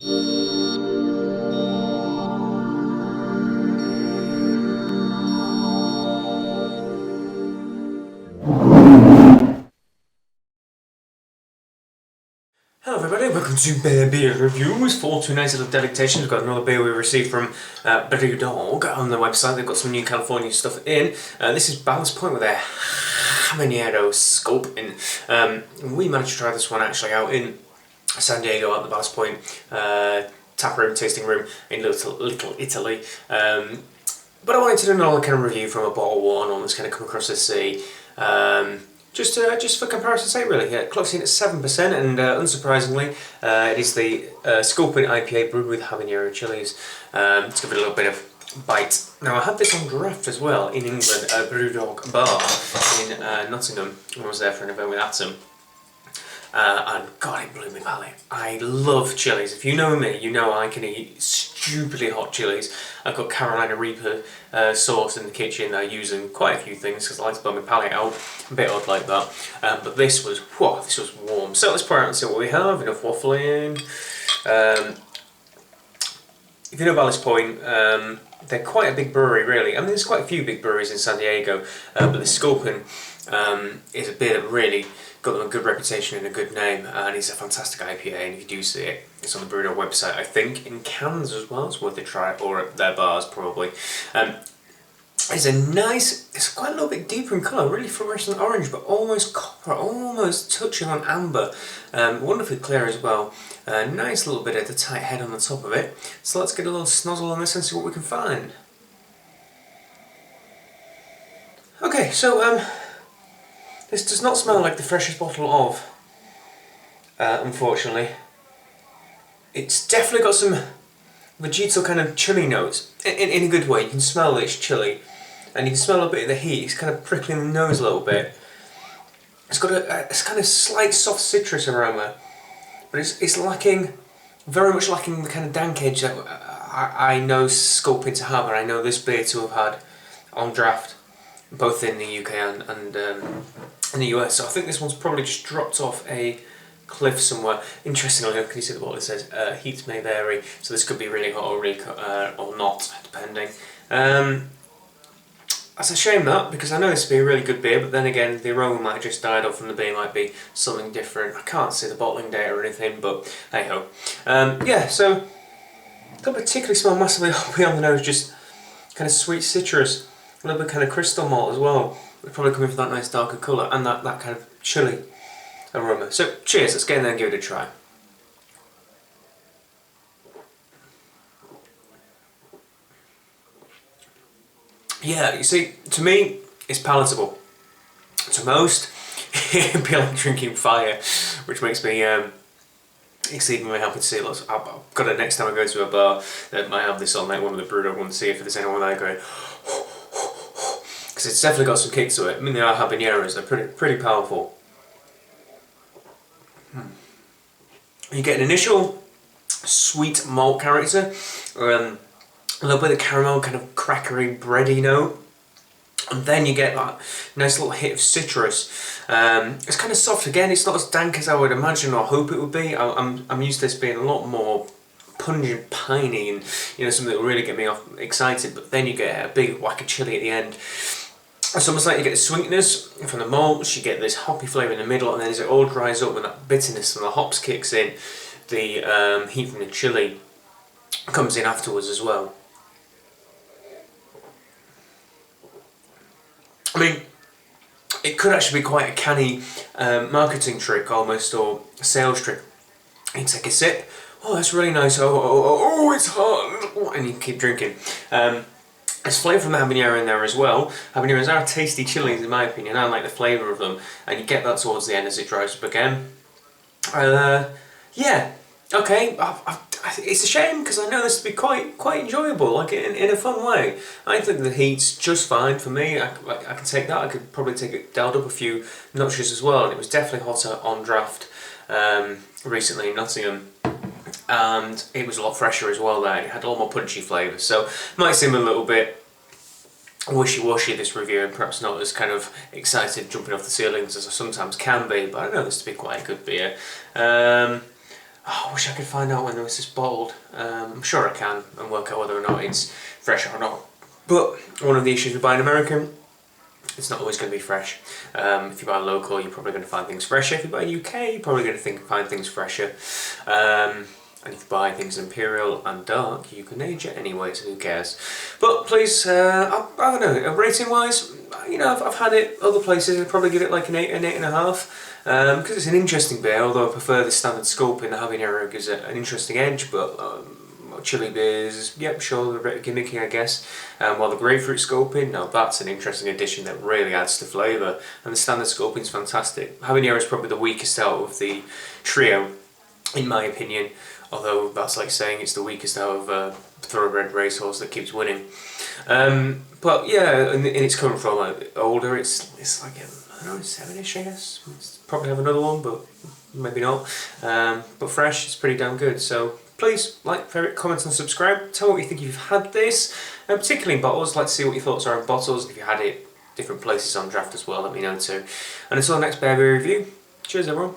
Hello everybody, welcome to Beer Reviews for tonight's little delectation. We've got another beer we received from Brewdog on the website. They've got some new California stuff in. This is Ballast with their Habanero Sculpin. We managed to try this one actually out in San Diego at the Ballast tap room, tasting room in Little Italy. But I wanted to do another kind of review from a bottle one on that's kind of come across the sea. Just for comparison's sake, really. It clocks in at 7%, and unsurprisingly, it is the Sculpin IPA brewed with habanero chilies. Let's give it a little bit of bite. Now, I had this on draft as well in England at Brewdog Bar in Nottingham when I was there for an event with Atom. And God, it blew my palate. I love chilies. If you know me, you know I can eat stupidly hot chilies. I've got Carolina Reaper sauce in the kitchen. I use in quite a few things because I like to blow my palate out. A bit odd like that. But this was warm. So let's pour it out and see what we have. Enough waffling. If you know Ballast Point, they're quite a big brewery, really. I mean, there's quite a few big breweries in San Diego, but the Sculpin is a beer that really got them a good reputation and a good name, and it's a fantastic IPA. And if you do see it, it's on the Brewdog website, I think, in cans as well. It's worth a try, or at their bars probably. It's a nice, it's quite a little bit deeper in colour, really fluorescent orange, but almost copper, almost touching on amber. Wonderfully clear as well. Nice little bit of the tight head on the top of it. So let's get a little snozzle on this and see what we can find. Okay, so this does not smell like the freshest bottle of, unfortunately. It's definitely got some vegetal kind of chili notes, in a good way. You can smell that it's chili, and you can smell a bit of the heat. It's kind of prickling the nose a little bit. It's got a kind of slight soft citrus aroma, but it's lacking, very much lacking the kind of dank edge that I know Sculpin to have, and I know this beer to have had on draft, both in the UK and in the US. So I think this one's probably just dropped off a cliff somewhere. Interestingly enough, can you see the bottle? It says heat may vary, so this could be really hot or really or not, depending. That's a shame that, because I know this would be a really good beer, but then again, the aroma might have just died off and the beer might be something different. I can't see the bottling date or anything, but hey ho. Yeah, so don't particularly smell massively hoppy on the nose, just kind of sweet citrus, a little bit kind of crystal malt as well. We're probably coming for that nice darker colour and that kind of chili aroma. So cheers, let's get in there and give it a try. Yeah, you see, to me, it's palatable. To most, it'd be like drinking fire, which makes me exceedingly happy to see lots. I've got it next time I go to a bar that might have this on, like one of the Brewdog ones, see if there's anyone there going, because it's definitely got some kick to it. I mean, they are habaneros, they're pretty powerful. You get an initial sweet malt character, a little bit of caramel, kind of crackery, bready note, and then you get that nice little hit of citrus. It's kind of soft again. It's not as dank as I would imagine or hope it would be. I'm used to this being a lot more pungent, piney, and something that will really get me excited. But then you get a big whack of chili at the end. It's almost like you get the sweetness from the malts, you get this hoppy flavour in the middle, and then as it all dries up when that bitterness from the hops kicks in, the heat from the chili comes in afterwards as well. I mean, it could actually be quite a canny marketing trick almost, or sales trick. You take a sip, oh that's really nice, oh it's hot, and you keep drinking. There's flavour from the habanero in there as well. Habaneros are tasty chilies in my opinion. I like the flavour of them, and you get that towards the end as it dries up again. Yeah, okay. It's a shame because I know this to be quite enjoyable, like in a fun way. I think the heat's just fine for me. I can take that. I could probably take it dialed up a few notches as well. And it was definitely hotter on draft recently in Nottingham. And it was a lot fresher as well there. It had a lot more punchy flavours, so might seem a little bit wishy-washy this review, and perhaps not as kind of excited jumping off the ceilings as I sometimes can be, but I know this to be quite a good beer. Oh, I wish I could find out when this is bottled. I'm sure I can and work out whether or not it's fresh or not. But one of the issues with buying American, it's not always going to be fresh. If you buy local, you're probably going to find things fresher. If you buy UK, you're probably going to find things fresher. And if you buy things Imperial and Dark, you can age it anyway, so who cares? But please, I don't know, rating wise, you know, I've had it other places, I'd probably give it like an 8, an 8.5. Because it's an interesting beer, although I prefer the standard Sculpin. The Habanero gives it an interesting edge, but chili beers, yep, sure, they're a bit gimmicky, I guess. While the grapefruit Sculpin, no, that's an interesting addition that really adds to flavour. And the standard Sculpin's fantastic. Habanero is probably the weakest out of the trio, in my opinion. Although that's like saying it's the weakest out of a thoroughbred racehorse that keeps winning. But yeah, in its current form, older, it's like I don't know, 7ish, I guess. It's probably have another one, but maybe not. But fresh, it's pretty damn good. So please like, favourite, comment and subscribe. Tell me what you think if you've had this, particularly in bottles. Like to see what your thoughts are on bottles. If you had it different places on draft as well, let me know too. And until the next beer review, cheers everyone.